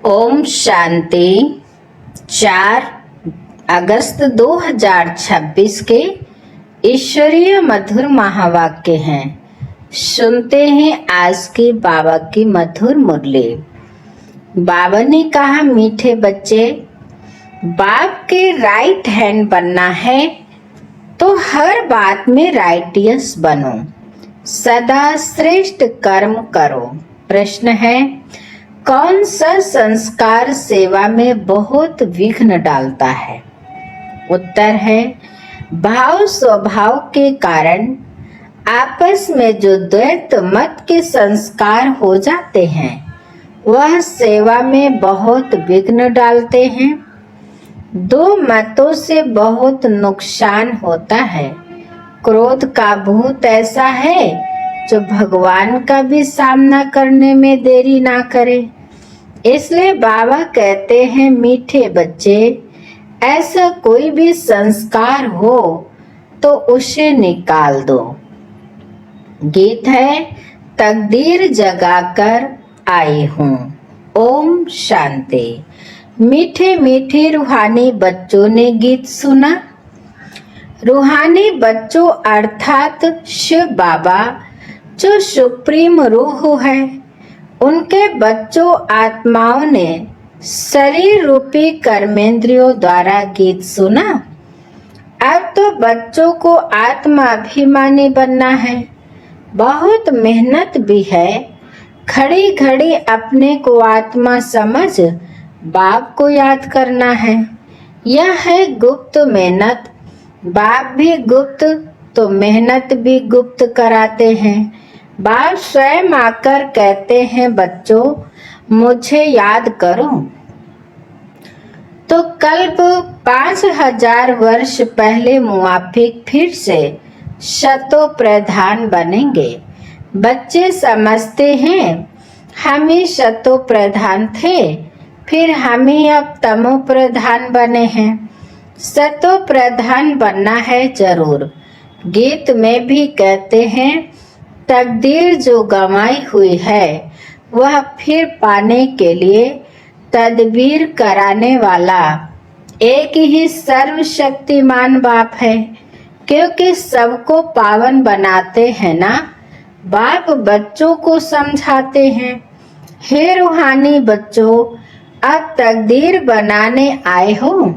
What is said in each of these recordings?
ओम शांति। 4 अगस्त 2026 के ईश्वरीय मधुर महावाक्य हैं। सुनते हैं आज के बाबा की मधुर मुरली। बाबा ने कहा, मीठे बच्चे, बाप के राइट हैंड बनना है तो हर बात में राइटियस बनो, सदा श्रेष्ठ कर्म करो। प्रश्न है, कौन सा संस्कार सेवा में बहुत विघ्न डालता है? उत्तर है, भाव स्वभाव के कारण आपस में जो द्वैत मत के संस्कार हो जाते हैं वह सेवा में बहुत विघ्न डालते हैं। दो मतों से बहुत नुकसान होता है। क्रोध का भूत ऐसा है जो भगवान का भी सामना करने में देरी ना करे। इसलिए बाबा कहते हैं, मीठे बच्चे, ऐसा कोई भी संस्कार हो तो उसे निकाल दो। गीत है, तकदीर जगाकर आई हूँ। ओम शांति। मीठे मीठे रूहानी बच्चों ने गीत सुना। रूहानी बच्चों अर्थात शिव बाबा जो सुप्रीम रूह है, उनके बच्चों आत्माओं ने शरीर रूपी कर्मेंद्रियों द्वारा गीत सुना। अब तो बच्चों को आत्माभिमानी बनना है। बहुत मेहनत भी है। खड़ी खड़ी अपने को आत्मा समझ बाप को याद करना है। यह है गुप्त मेहनत। बाप भी गुप्त तो मेहनत भी गुप्त कराते हैं। बाप स्वयं आकर कहते हैं, बच्चों मुझे याद करो। तो कल्प 5000 वर्ष पहले मुआफिक फिर से शतो प्रधान बनेंगे। बच्चे समझते हैं हम ही शतो प्रधान थे, फिर हम ही अब तमो प्रधान बने हैं। शतो प्रधान बनना है जरूर। गीत में भी कहते हैं, तकदीर जो गंवाई हुई है वह फिर पाने के लिए तदबीर कराने वाला एक ही सर्वशक्तिमान बाप है। क्योंकि सबको पावन बनाते हैं ना, बाप बच्चों को समझाते हैं, हे रूहानी बच्चों, अब तकदीर बनाने आए हो।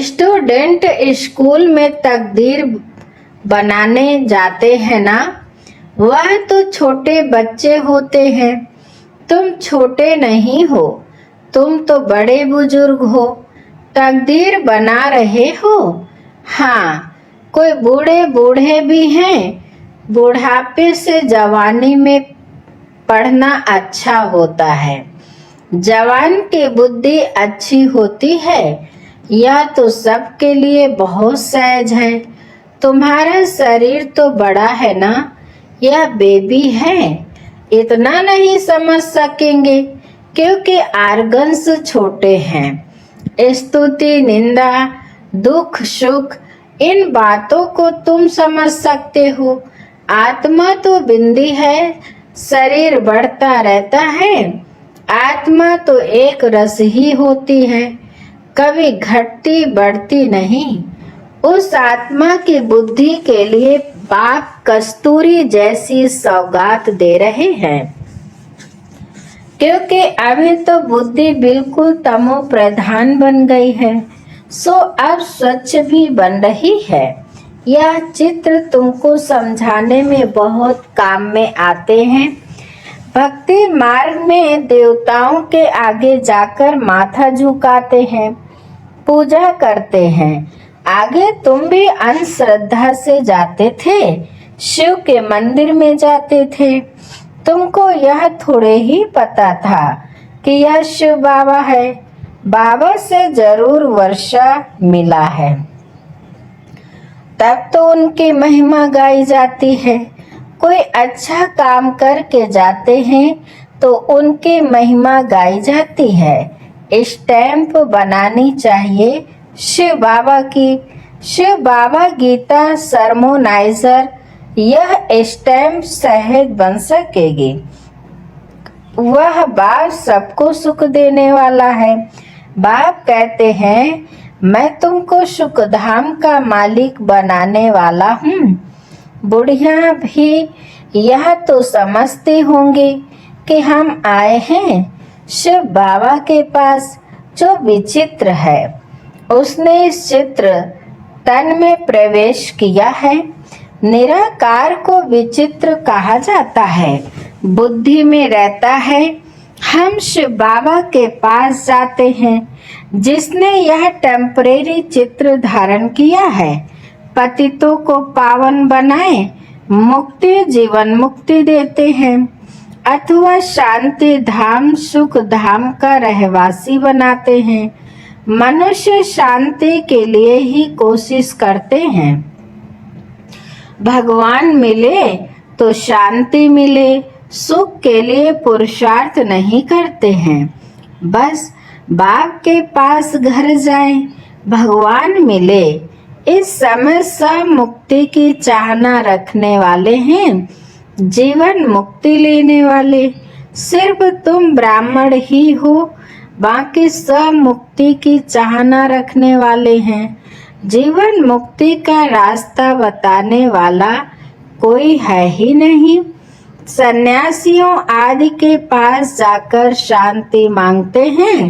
स्टूडेंट स्कूल में तकदीर बनाने जाते हैं ना, वह तो छोटे बच्चे होते हैं। तुम छोटे नहीं हो, तुम तो बड़े बुजुर्ग हो। तकदीर बना रहे हो। हाँ, कोई बूढ़े बूढ़े भी हैं। बुढ़ापे से जवानी में पढ़ना अच्छा होता है। जवान की बुद्धि अच्छी होती है। यह तो सबके लिए बहुत सहज है। तुम्हारा शरीर तो बड़ा है ना, यह बेबी है, इतना नहीं समझ सकेंगे क्योंकि आर्गन्स छोटे हैं। स्तुति, निंदा, दुख, सुख, इन बातों को तुम समझ सकते हो। आत्मा तो बिंदी है, शरीर बढ़ता रहता है। आत्मा तो एक रस ही होती है, कभी घटती बढ़ती नहीं। उस आत्मा की बुद्धि के लिए बाप कस्तूरी जैसी सौगात दे रहे हैं। क्योंकि अभी तो बुद्धि बिल्कुल तमो प्रधान बन गई है, सो अब स्वच्छ भी बन रही है। यह चित्र तुमको समझाने में बहुत काम में आते हैं। भक्ति मार्ग में देवताओं के आगे जाकर माथा झुकाते हैं, पूजा करते हैं। आगे तुम भी अंधश्रद्धा से जाते थे, शिव के मंदिर में जाते थे। तुमको यह थोड़े ही पता था कि यह शिव बाबा है। बाबा से जरूर वर्षा मिला है, तब तो उनकी महिमा गाई जाती है। कोई अच्छा काम करके जाते हैं तो उनकी महिमा गाई जाती है। स्टैंप बनानी चाहिए शिव बाबा की। शिव बाबा गीता सरमोनाइजर, यह स्टैंप सहज बन सकेगी। वह बाप सबको सुख देने वाला है। बाप कहते हैं मैं तुमको सुख धाम का मालिक बनाने वाला हूँ। बुढ़िया भी यह तो समझते होंगे कि हम आए हैं शिव बाबा के पास, जो विचित्र है। उसने इस चित्र तन में प्रवेश किया है। निराकार को विचित्र कहा जाता है, बुद्धि में रहता है। हम शिव बाबा के पास जाते हैं जिसने यह टेम्परेरी चित्र धारण किया है। पतितों को पावन बनाए, मुक्ति जीवन मुक्ति देते हैं, अथवा शांति धाम सुख धाम का रहवासी बनाते हैं। मनुष्य शांति के लिए ही कोशिश करते हैं। भगवान मिले तो शांति मिले, सुख के लिए पुरुषार्थ नहीं करते हैं। बस बाप के पास घर जाएं, भगवान मिले। इस समय सब मुक्ति की चाहना रखने वाले हैं, जीवन मुक्ति लेने वाले। सिर्फ तुम ब्राह्मण ही हो, बाकी सब मुक्ति की चाहना रखने वाले हैं। जीवन मुक्ति का रास्ता बताने वाला कोई है ही नहीं। सन्यासियों आदि के पास जाकर शांति मांगते हैं,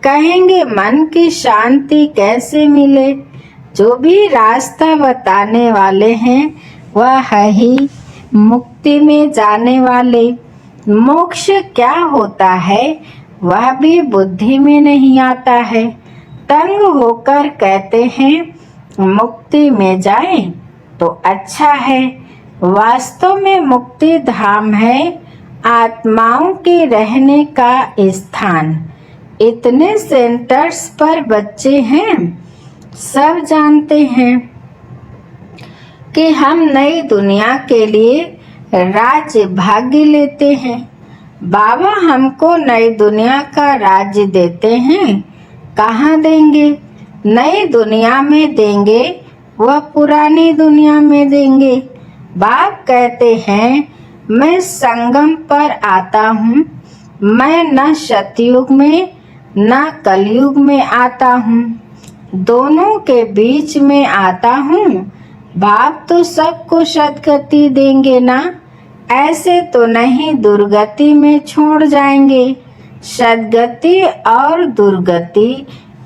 कहेंगे मन की शांति कैसे मिले। जो भी रास्ता बताने वाले हैं वह है ही मुक्ति में जाने वाले। मोक्ष क्या होता है वह भी बुद्धि में नहीं आता है। तंग होकर कहते हैं मुक्ति में जाएं तो अच्छा है। वास्तव में मुक्ति धाम है आत्माओं के रहने का स्थान। इतने सेंटर्स पर बच्चे हैं, सब जानते हैं कि हम नई दुनिया के लिए राज्य भाग्य लेते हैं। बाबा हमको नई दुनिया का राज्य देते हैं। कहाँ देंगे? नई दुनिया में देंगे, वह पुरानी दुनिया में देंगे। बाप कहते हैं मैं संगम पर आता हूँ। मैं न सतयुग में न कलयुग में आता हूँ, दोनों के बीच में आता हूँ। बाप तो सबको सदगति देंगे ना, ऐसे तो नहीं दुर्गति में छोड़ जाएंगे। सदगति और दुर्गति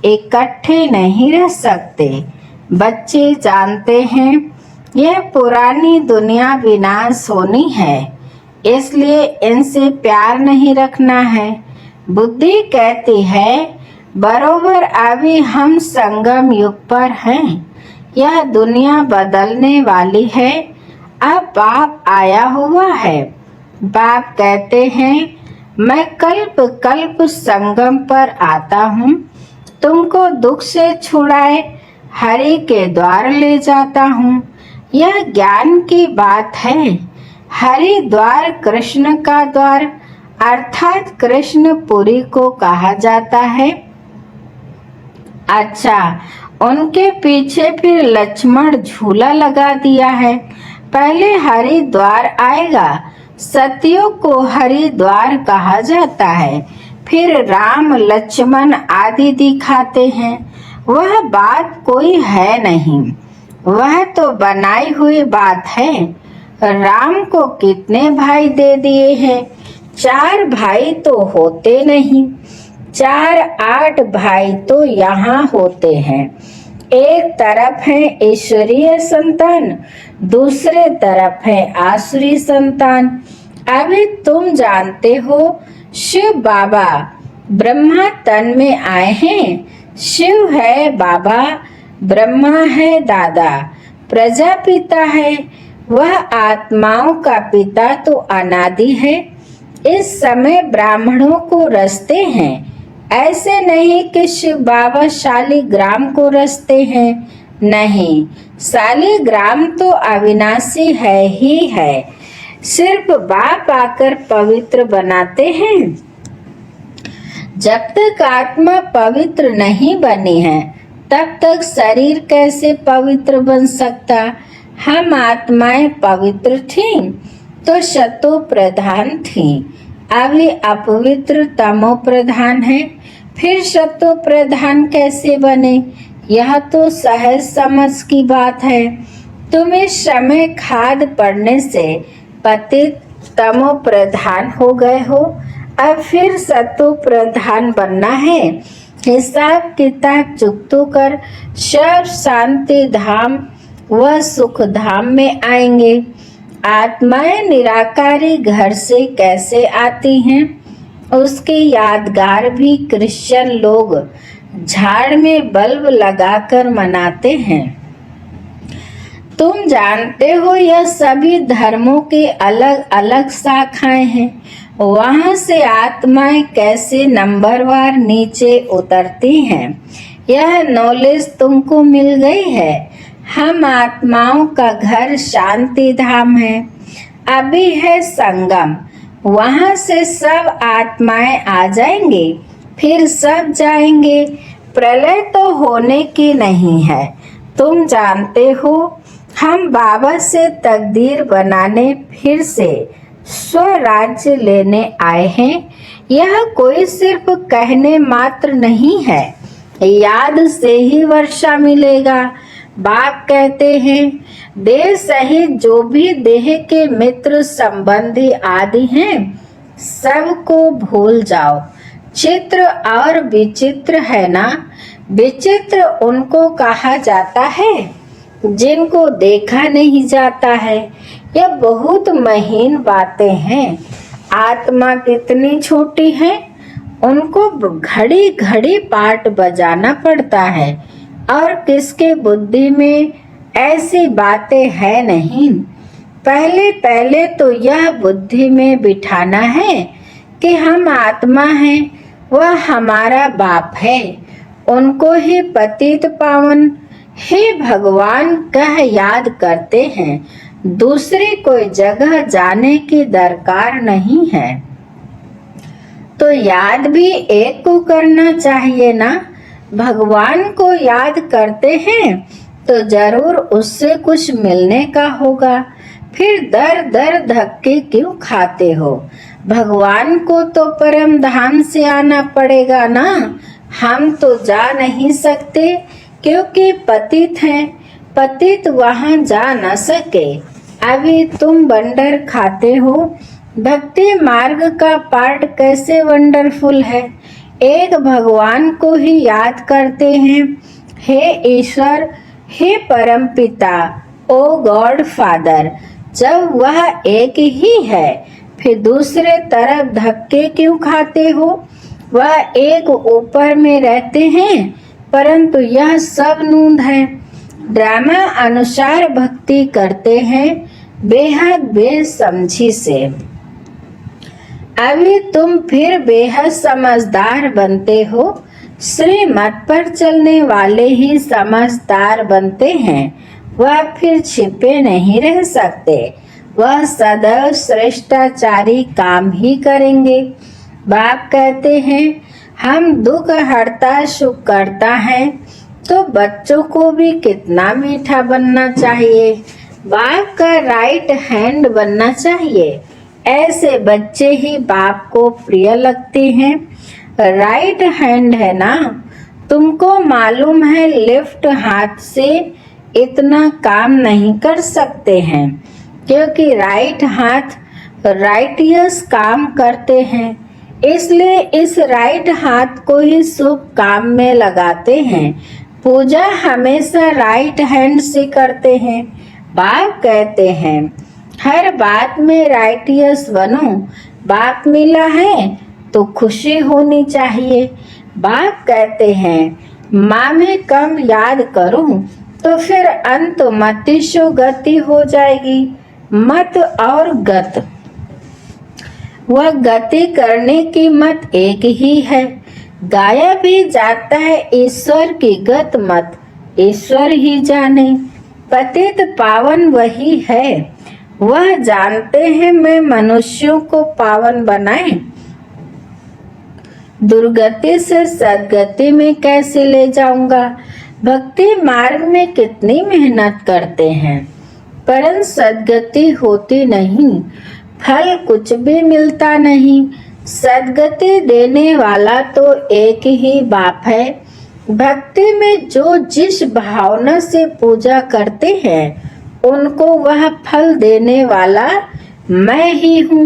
इकट्ठे नहीं रह सकते। बच्चे जानते हैं यह पुरानी दुनिया विनाश होनी है, इसलिए इनसे प्यार नहीं रखना है। बुद्धि कहती है बरोबर अभी हम संगम युग पर हैं। यह दुनिया बदलने वाली है, अब बाप आया हुआ है। बाप कहते हैं मैं कल्प कल्प संगम पर आता हूँ, तुमको दुख से छुड़ाए हरि के द्वार ले जाता हूँ। यह ज्ञान की बात है। हरि द्वार कृष्ण का द्वार अर्थात कृष्णपुरी को कहा जाता है। अच्छा, उनके पीछे फिर लक्ष्मण झूला लगा दिया है। पहले हरिद्वार आएगा, सतयुग को हरिद्वार कहा जाता है। फिर राम लक्ष्मण आदि दिखाते हैं। वह बात कोई है नहीं, वह तो बनाई हुई बात है। राम को कितने भाई दे दिए हैं? 4 भाई तो होते नहीं, 4 8 भाई तो यहाँ होते हैं। एक तरफ है ईश्वरीय संतान, दूसरे तरफ है आसुरी संतान। अभी तुम जानते हो शिव बाबा ब्रह्मा तन में आए हैं। शिव है बाबा, ब्रह्मा है दादा, प्रजापिता है। वह आत्माओं का पिता तो अनादि है। इस समय ब्राह्मणों को रचते हैं, ऐसे नहीं कि शिव बाबा शालिग्राम को रचते हैं। नहीं, शालिग्राम तो अविनाशी है ही है, सिर्फ बाप आकर पवित्र बनाते हैं। जब तक आत्मा पवित्र नहीं बनी है तब तक शरीर कैसे पवित्र बन सकता? हम आत्माएं पवित्र थीं तो शतो प्रधान थीं, अभी अपवित्र तमो प्रधान है, फिर सतो प्रधान कैसे बने? यह तो सहज समझ की बात है। तुम इस समय खाद पड़ने से पतित तमो प्रधान हो गए हो, अब फिर सतो प्रधान बनना है। हिसाब किताब चुकतो कर सब शांति धाम व सुख धाम में आएंगे। आत्माएं निराकारी घर से कैसे आती हैं, उसके यादगार भी क्रिश्चियन लोग झाड़ में बल्ब लगाकर मनाते हैं। तुम जानते हो यह सभी धर्मों के अलग अलग शाखाएं हैं। वहां से आत्माएं कैसे नंबरवार नीचे उतरती हैं, यह नॉलेज तुमको मिल गई है। हम आत्माओं का घर शांति धाम है। अभी है संगम, वहां से सब आत्माएं आ जाएंगे, फिर सब जाएंगे। प्रलय तो होने की नहीं है। तुम जानते हो हम बाबा से तकदीर बनाने फिर से स्वराज्य लेने आए हैं। यह कोई सिर्फ कहने मात्र नहीं है, याद से ही वर्षा मिलेगा। बाप कहते हैं देह सहित जो भी देह के मित्र संबंधी आदि हैं सबको भूल जाओ। चित्र और विचित्र है ना, विचित्र उनको कहा जाता है जिनको देखा नहीं जाता है। यह बहुत महीन बातें हैं। आत्मा कितनी छोटी है, उनको घड़ी घड़ी पाठ बजाना पड़ता है, और किसके बुद्धि में ऐसी बातें है नहीं। पहले पहले तो यह बुद्धि में बिठाना है कि हम आत्मा हैं, वह हमारा बाप है, उनको ही पतित पावन हे भगवान कह याद करते हैं। दूसरी कोई जगह जाने की दरकार नहीं है। तो याद भी एक को करना चाहिए ना। भगवान को याद करते हैं तो जरूर उससे कुछ मिलने का होगा, फिर दर दर धक्के क्यों खाते हो? भगवान को तो परम धाम से आना पड़ेगा ना। हम तो जा नहीं सकते क्योंकि पतित हैं। पतित वहां जा न सके। अभी तुम वंडर खाते हो। भक्ति मार्ग का पाठ कैसे वंडरफुल है। एक भगवान को ही याद करते हैं, हे ईश्वर, हे परम पिता, ओ गॉड फादर। जब वह एक ही है फिर दूसरे तरफ धक्के क्यों खाते हो? वह एक ऊपर में रहते हैं, परंतु यह सब नूंद है। ड्रामा अनुसार भक्ति करते हैं बेहद बेसमझी से। अभी तुम फिर बेहद समझदार बनते हो। श्रीमत पर चलने वाले ही समझदार बनते हैं। वह फिर छिपे नहीं रह सकते। वह सदैव श्रेष्ठाचारी काम ही करेंगे। बाप कहते हैं हम दुख हरता सुख करता है, तो बच्चों को भी कितना मीठा बनना चाहिए। बाप का राइट हैंड बनना चाहिए। ऐसे बच्चे ही बाप को प्रिय लगते हैं। राइट हैंड है ना। तुमको मालूम है लेफ्ट हाथ से इतना काम नहीं कर सकते हैं, क्योंकि राइट हाथ राइटियस काम करते हैं। इसलिए इस राइट हाथ को ही शुभ काम में लगाते हैं। पूजा हमेशा राइट हैंड से करते हैं। बाप कहते हैं हर बात में राइटियस बनो। बाप मिला है तो खुशी होनी चाहिए। बाप कहते हैं माँ में कम याद करूं तो फिर अंत मतिशो गति हो जाएगी। मत और गत, वह गति करने की मत एक ही है। गाया भी जाता है ईश्वर की गत मत, ईश्वर ही जाने। पतित पावन वही है। वह जानते हैं मैं मनुष्यों को पावन बनाए, दुर्गति से सदगति में कैसे ले जाऊंगा। भक्ति मार्ग में कितनी मेहनत करते हैं, परंतु सदगति होती नहीं। फल कुछ भी मिलता नहीं। सदगति देने वाला तो एक ही बाप है। भक्ति में जो जिस भावना से पूजा करते हैं उनको वह फल देने वाला मैं ही हूँ।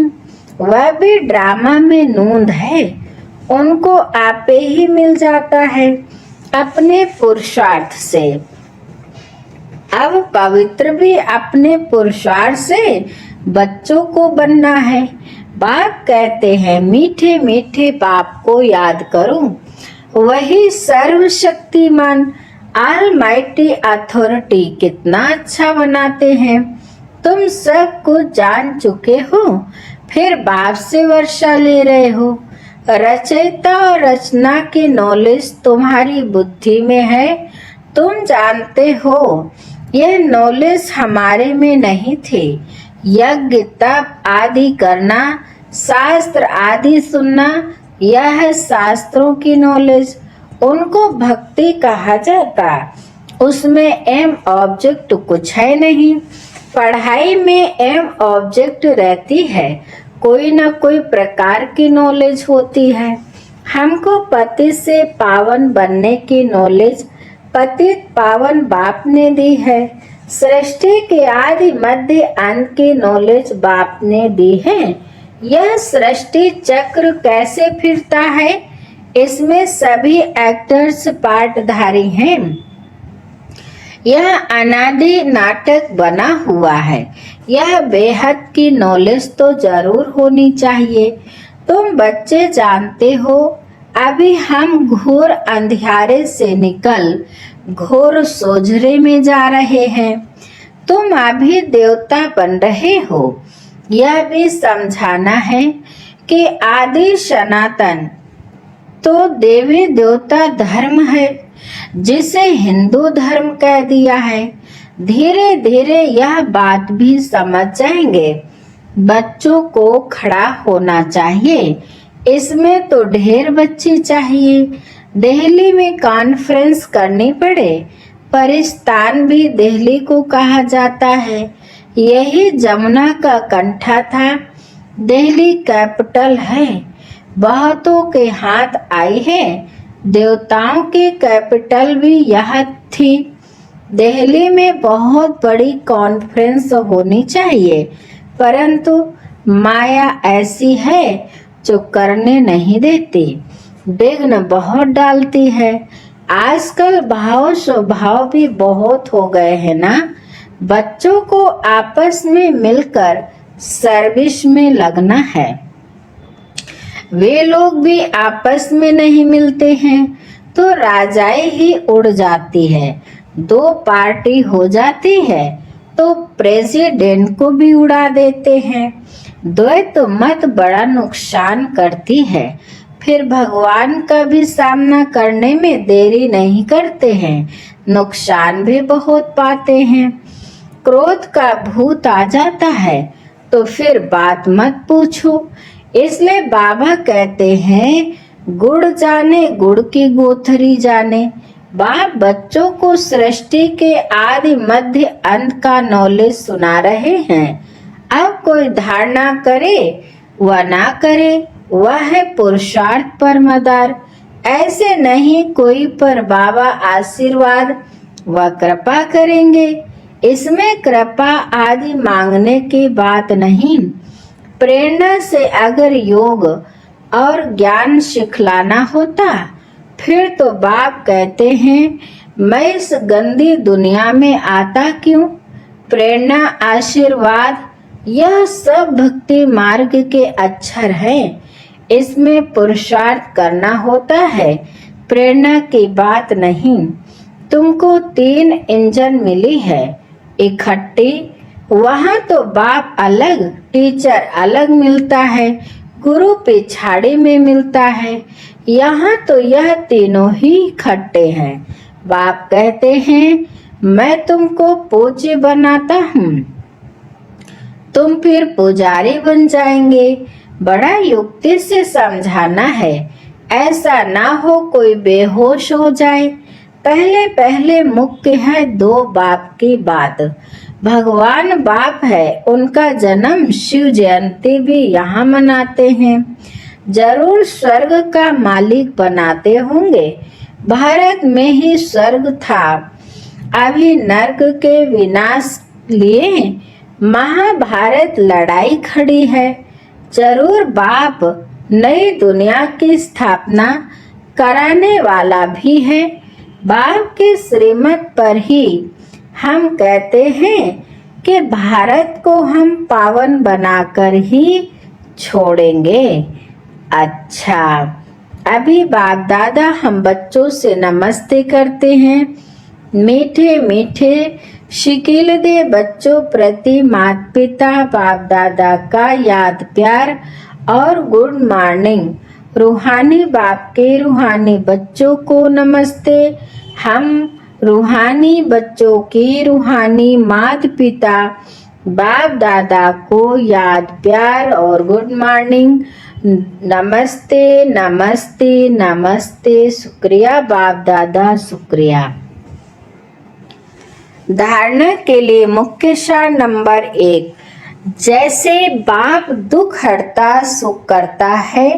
वह भी ड्रामा में नूंद है, उनको आपे ही मिल जाता है अपने पुरुषार्थ से। अब पवित्र भी अपने पुरुषार्थ से बच्चों को बनना है। बाप कहते हैं मीठे मीठे बाप को याद करो, वही सर्वशक्तिमान ऑलमाइटी अथॉरिटी कितना अच्छा बनाते हैं। तुम सब कुछ जान चुके हो, फिर बाप से वर्षा ले रहे हो। रचयिता और रचना की नॉलेज तुम्हारी बुद्धि में है, तुम जानते हो। यह नॉलेज हमारे में नहीं थी। यज्ञ तप आदि करना, शास्त्र आदि सुनना, यह शास्त्रों की नॉलेज, उनको भक्ति कहा जाता। उसमें एम ऑब्जेक्ट कुछ है नहीं। पढ़ाई में एम ऑब्जेक्ट रहती है, कोई न कोई प्रकार की नॉलेज होती है। हमको पति से पावन बनने की नॉलेज पतित पावन बाप ने दी है। सृष्टि के आदि मध्य अंत की नॉलेज बाप ने दी है। यह सृष्टि चक्र कैसे फिरता है, इसमें सभी एक्टर्स पार्टधारी हैं। यह अनादि नाटक बना हुआ है। यह बेहद की नॉलेज तो जरूर होनी चाहिए। तुम बच्चे जानते हो, अभी हम घोर अंधियारे से निकल घोर सोझरे में जा रहे हैं। तुम अभी देवता बन रहे हो। यह भी समझाना है कि आदि सनातन तो देवी देवता धर्म है, जिसे हिंदू धर्म कह दिया है। धीरे धीरे यह बात भी समझ जाएंगे। बच्चों को खड़ा होना चाहिए, इसमें तो ढेर बच्चे चाहिए। दिल्ली में कॉन्फ्रेंस करनी पड़े, पर स्थान भी दिल्ली को कहा जाता है। यही जमुना का कंठा था। दिल्ली कैपिटल है, बहुतों के हाथ आई है। देवताओं की कैपिटल भी यह थी। दिल्ली में बहुत बड़ी कॉन्फ्रेंस होनी चाहिए, परंतु माया ऐसी है जो करने नहीं देती, विघ्न बहुत डालती है। आजकल भाव स्वभाव भी बहुत हो गए हैं ना। बच्चों को आपस में मिलकर सर्विस में लगना है। वे लोग भी आपस में नहीं मिलते हैं तो राजाई ही उड़ जाती है। दो पार्टी हो जाती है तो प्रेसिडेंट को भी उड़ा देते हैं। द्वैत मत बड़ा नुकसान करती है, फिर भगवान का भी सामना करने में देरी नहीं करते हैं, नुकसान भी बहुत पाते हैं। क्रोध का भूत आ जाता है तो फिर बात मत पूछो। इसलिए बाबा कहते हैं गुड़ जाने गुड़ की गोथरी जाने। बाप बच्चों को सृष्टि के आदि मध्य अंत का नॉलेज सुना रहे हैं। अब कोई धारणा करे व ना करे, वह है पुरुषार्थ पर मदार। ऐसे नहीं कोई पर बाबा आशीर्वाद व कृपा करेंगे। इसमें कृपा आदि मांगने की बात नहीं। प्रेरणा से अगर योग और ज्ञान सिखलाना होता, फिर तो बाप कहते हैं मैं इस गंदी दुनिया में आता क्यों। प्रेरणा आशीर्वाद यह सब भक्ति मार्ग के अक्षर हैं। इसमें पुरुषार्थ करना होता है, प्रेरणा की बात नहीं। तुमको 3 इंजन मिली है इकट्ठी। वहाँ तो बाप अलग, टीचर अलग मिलता है, गुरु पिछाड़ी में मिलता है। यहाँ तो यह तीनों ही इकट्ठे हैं। बाप कहते हैं मैं तुमको पूज्य बनाता हूँ, तुम फिर पुजारी बन जाएंगे। बड़ा युक्ति से समझाना है, ऐसा ना हो कोई बेहोश हो जाए। पहले पहले मुख्य है 2 बाप की बात। भगवान बाप है, उनका जन्म शिव जयंती भी यहाँ मनाते हैं। जरूर स्वर्ग का मालिक बनाते होंगे। भारत में ही स्वर्ग था, अभी नर्क के विनाश लिए महाभारत लड़ाई खड़ी है। जरूर बाप नई दुनिया की स्थापना कराने वाला भी है। बाप के श्रीमत पर ही हम कहते हैं कि भारत को हम पावन बनाकर ही छोड़ेंगे। अच्छा, अभी बाप दादा हम बच्चों से नमस्ते करते हैं। मीठे मीठे शिकिल दे बच्चों प्रति माता पिता बाप दादा का याद प्यार और गुड मॉर्निंग। रूहानी बाप के रूहानी बच्चों को नमस्ते। हम रूहानी बच्चों की रूहानी माता पिता बाप दादा को याद प्यार और गुड मॉर्निंग। नमस्ते नमस्ते नमस्ते। शुक्रिया बाप दादा, शुक्रिया। धारणा के लिए मुख्य सार नंबर 1, जैसे बाप दुख हरता सुख करता है,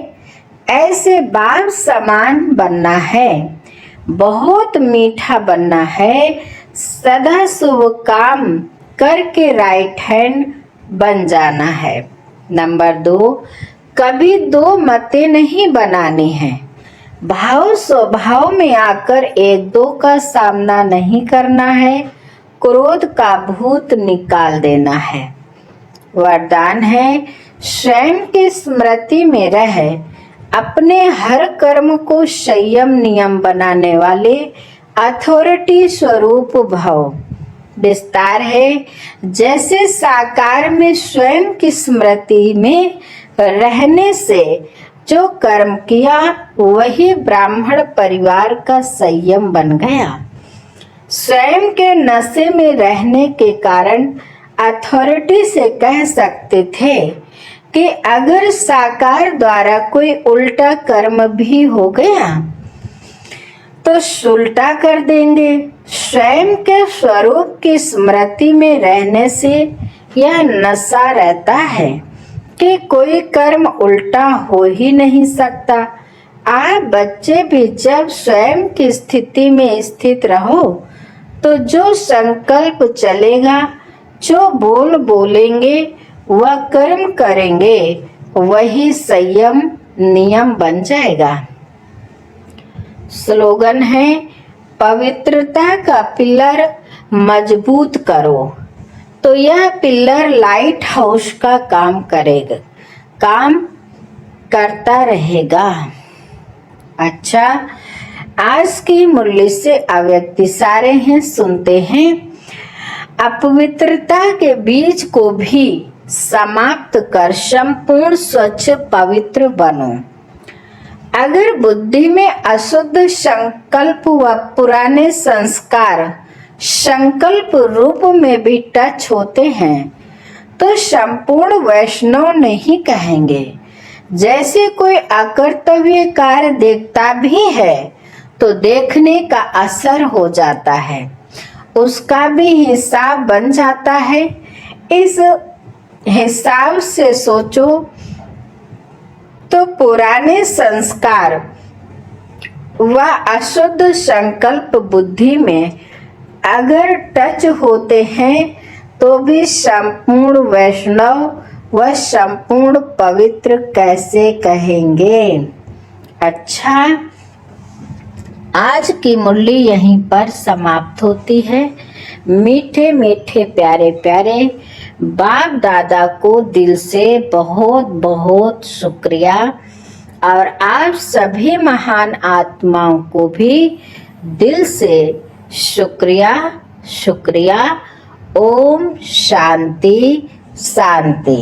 ऐसे बाप समान बनना है। बहुत मीठा बनना है। सदा शुभ काम करके राइट हैंड बन जाना है। नंबर 2, कभी दो मतें नहीं बनानी है। भाव स्वभाव में आकर एक दो का सामना नहीं करना है। क्रोध का भूत निकाल देना है। वरदान है, स्वयं की स्मृति में रह अपने हर कर्म को संयम नियम बनाने वाले अथॉरिटी स्वरूप भव। विस्तार है, जैसे साकार में स्वयं की स्मृति में रहने से जो कर्म किया वही ब्राह्मण परिवार का संयम बन गया। स्वयं के नशे में रहने के कारण अथॉरिटी से कह सकते थे कि अगर साकार द्वारा कोई उल्टा कर्म भी हो गया तो उल्टा कर देंगे। स्वयं के स्वरूप की स्मृति में रहने से यह नशा रहता है कि कोई कर्म उल्टा हो ही नहीं सकता। आप बच्चे भी जब स्वयं की स्थिति में स्थित रहो तो जो संकल्प चलेगा, जो बोल बोलेंगे, वह कर्म करेंगे, वही संयम नियम बन जाएगा। स्लोगन है, पवित्रता का पिलर मजबूत करो तो यह पिलर लाइट हाउस का काम करेगा, काम करता रहेगा। अच्छा, आज की मुरली से अव्यक्ति सारे हैं, सुनते हैं। अपवित्रता के बीज को भी समाप्त कर संपूर्ण स्वच्छ पवित्र बनो। अगर बुद्धि में अशुद्ध संकल्प व पुराने संस्कार संकल्प रूप में भी टच होते हैं तो संपूर्ण वैष्णव नहीं कहेंगे। जैसे कोई अकर्तव्य कार्य देखता भी है तो देखने का असर हो जाता है, उसका भी हिसाब बन जाता है। इस हिसाब से सोचो तो पुराने संस्कार व अशुद्ध संकल्प बुद्धि में अगर टच होते हैं तो भी संपूर्ण वैष्णव व संपूर्ण पवित्र कैसे कहेंगे। अच्छा, आज की मुरली यहीं पर समाप्त होती है। मीठे मीठे प्यारे प्यारे बाप दादा को दिल से बहुत बहुत शुक्रिया और आप सभी महान आत्माओं को भी दिल से शुक्रिया शुक्रिया। ओम शांति शांति।